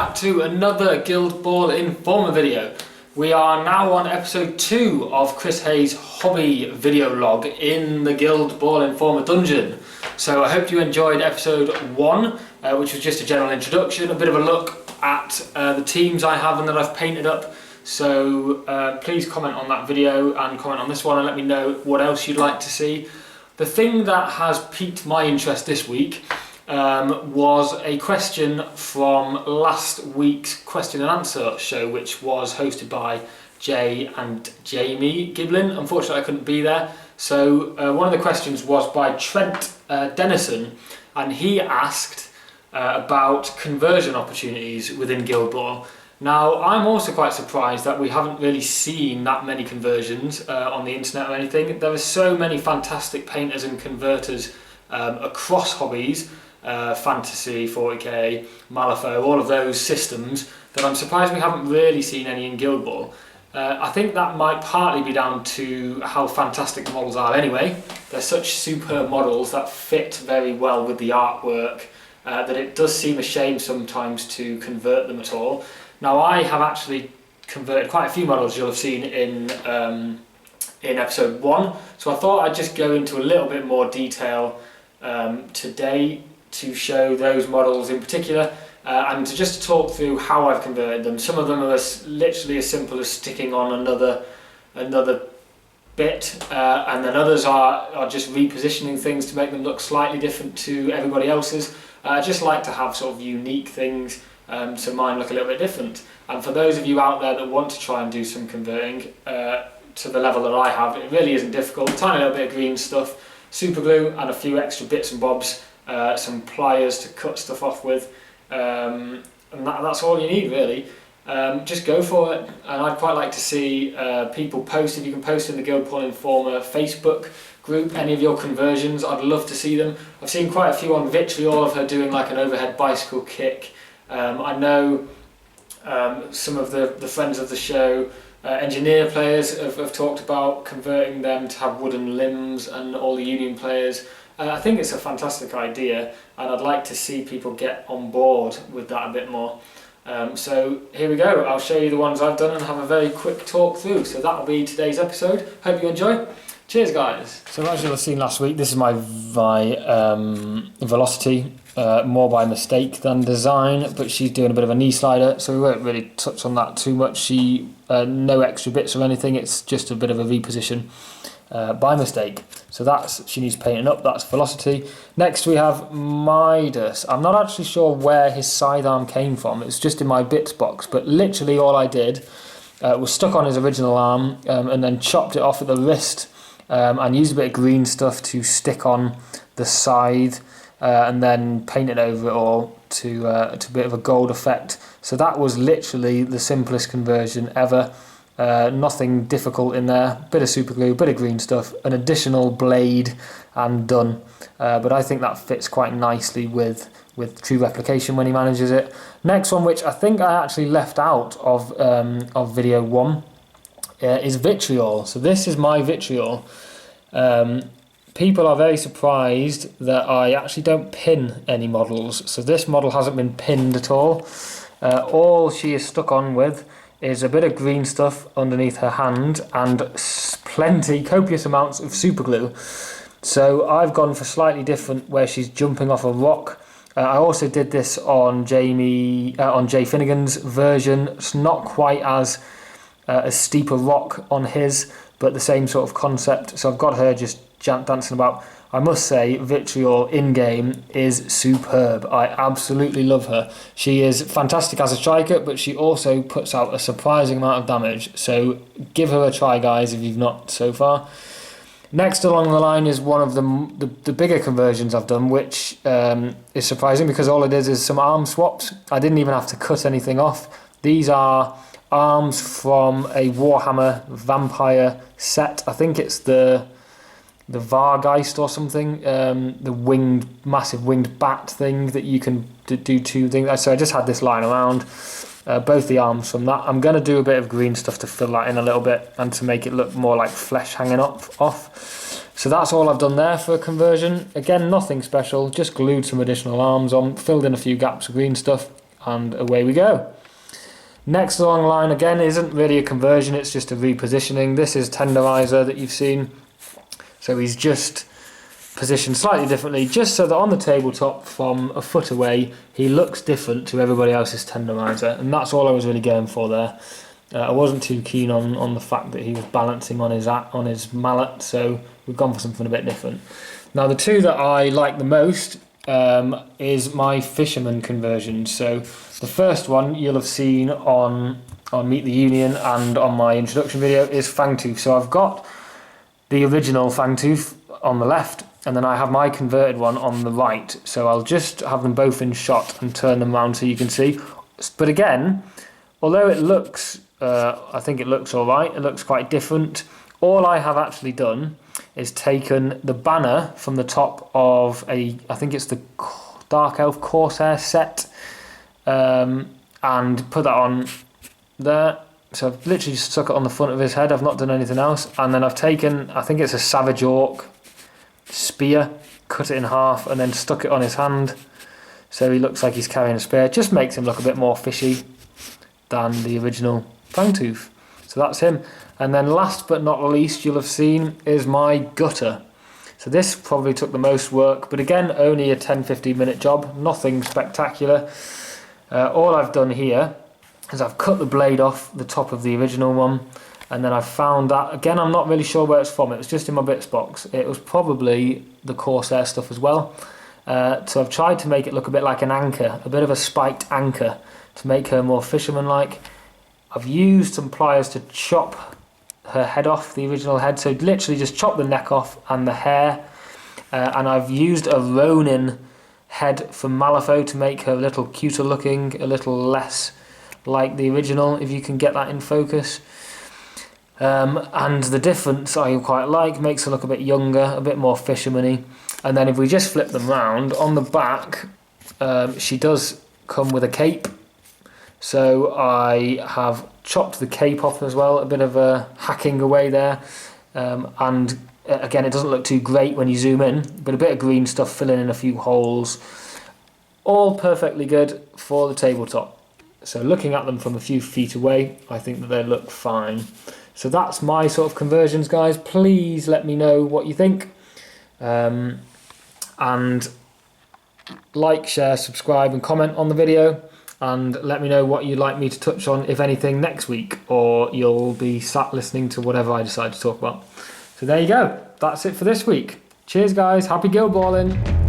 back to another Guild Ball Informer video. We are now on episode 2 of Chris Hayes' hobby video log in the Guild Ball Informer dungeon. So I hope you enjoyed episode 1, which was just a general introduction, a bit of a look at the teams I have and that I've painted up. So please comment on that video and comment on this one and let me know what else you'd like to see. The thing that has piqued my interest this week was a question from last week's question and answer show, which was hosted by Jay and Jamie Giblin. Unfortunately I couldn't be there, so one of the questions was by Trent Dennison, and he asked about conversion opportunities within Guild Ball. Now, I'm also quite surprised that we haven't really seen that many conversions on the internet or anything. There are so many fantastic painters and converters across hobbies, Fantasy, 40k, Malifaux, all of those systems, that I'm surprised we haven't really seen any in Guild Ball. I think that might partly be down to how fantastic the models are anyway. They're such superb models that fit very well with the artwork that it does seem a shame sometimes to convert them at all. Now, I have actually converted quite a few models you'll have seen in episode 1, so I thought I'd just go into a little bit more detail today to show those models in particular, and to just talk through how I've converted them. Some of them are literally as simple as sticking on another bit, and then others are just repositioning things to make them look slightly different to everybody else's. I just like to have sort of unique things, so mine look a little bit different. And for those of you out there that want to try and do some converting to the level that I have, it really isn't difficult. A tiny little bit of green stuff, super glue and a few extra bits and bobs, some pliers to cut stuff off with, and that's all you need really. Just go for it, and I'd quite like to see people post. If you can post in the Guild Ball Informer Facebook group any of your conversions, I'd love to see them. I've seen quite a few on Vitriol of her doing like an overhead bicycle kick. I know some of the friends of the show, engineer players, have talked about converting them to have wooden limbs, and all the union players. I think it's a fantastic idea, and I'd like to see people get on board with that a bit more. So here we go, I'll show you the ones I've done and have a very quick talk through. So that'll be today's episode. Hope you enjoy. Cheers guys. So as you'll have seen last week, this is my Velocity, more by mistake than design, but she's doing a bit of a knee slider, so we won't really touch on that too much. No extra bits or anything, it's just a bit of a reposition by mistake. So she needs painting up, that's Velocity. Next we have Midas. I'm not actually sure where his sidearm came from, it's just in my bits box, but literally all I did was stuck on his original arm and then chopped it off at the wrist, and used a bit of green stuff to stick on the side, and then painted over it all to a bit of a gold effect. So that was literally the simplest conversion ever. Nothing difficult in there, bit of super glue, bit of green stuff, an additional blade, and done. But I think that fits quite nicely with true replication when he manages it. Next one, which I think I actually left out of video 1, is Vitriol. So this is my Vitriol. People are very surprised that I actually don't pin any models. So this model hasn't been pinned at all. All she is stuck on with is a bit of green stuff underneath her hand and copious amounts of super glue. So I've gone for slightly different, where she's jumping off a rock. I also did this on Jay Finnegan's version. It's not quite as steep a rock on his, but the same sort of concept. So I've got her just dancing about. I must say, Vitriol in-game is superb. I absolutely love her. She is fantastic as a striker, but she also puts out a surprising amount of damage. So give her a try, guys, if you've not so far. Next along the line is one of the bigger conversions I've done, which is surprising because all it is some arm swaps. I didn't even have to cut anything off. These are arms from a Warhammer Vampire set. I think it's the Vargeist or something, the massive winged bat thing that you can do two things. So I just had this lying around, both the arms from that. I'm going to do a bit of green stuff to fill that in a little bit and to make it look more like flesh hanging off. So that's all I've done there for conversion. Again, nothing special, just glued some additional arms on, filled in a few gaps of green stuff, and away we go. Next along the line again isn't really a conversion, it's just a repositioning. This is tenderizer that you've seen. So he's just positioned slightly differently, just so that on the tabletop from a foot away, he looks different to everybody else's tenderizer. And that's all I was really going for there. I wasn't too keen on the fact that he was balancing on his mallet, so we've gone for something a bit different. Now the two that I like the most is my fisherman conversion. So the first one you'll have seen on Meet the Union and on my introduction video is Fangtooth. So I've got the original Fangtooth on the left, and then I have my converted one on the right. So I'll just have them both in shot and turn them around so you can see. But again, although it looks, I think it looks alright, it looks quite different, all I have actually done is taken the banner from the top of I think it's the Dark Elf Corsair set, and put that on there. So I've literally just stuck it on the front of his head, I've not done anything else. And then I've taken, I think it's a Savage Orc spear, cut it in half and then stuck it on his hand. So he looks like he's carrying a spear. It just makes him look a bit more fishy than the original Fangtooth. So that's him. And then last but not least you'll have seen is my gutter. So this probably took the most work, but again only a 10-15 minute job, nothing spectacular. All I've done here is I've cut the blade off the top of the original one, and then I've found that, again I'm not really sure where it's from, it was just in my bits box, it was probably the Corsair stuff as well. So I've tried to make it look a bit like an anchor, a bit of a spiked anchor, to make her more fisherman-like. I've used some pliers to chop her head off, the original head, so literally just chop the neck off and the hair, and I've used a Ronin head from Malifaux to make her a little cuter looking, a little less like the original, if you can get that in focus. And the difference I quite like, makes her look a bit younger, a bit more fisherman-y. And then if we just flip them round, on the back she does come with a cape. So I have chopped the cape off as well, a bit of a hacking away there. And again, it doesn't look too great when you zoom in, but a bit of green stuff filling in a few holes. All perfectly good for the tabletop. So looking at them from a few feet away, I think that they look fine. So that's my sort of conversions, guys. Please let me know what you think. And like, share, subscribe and comment on the video. And let me know what you'd like me to touch on, if anything, next week. Or you'll be sat listening to whatever I decide to talk about. So there you go. That's it for this week. Cheers, guys. Happy guild balling.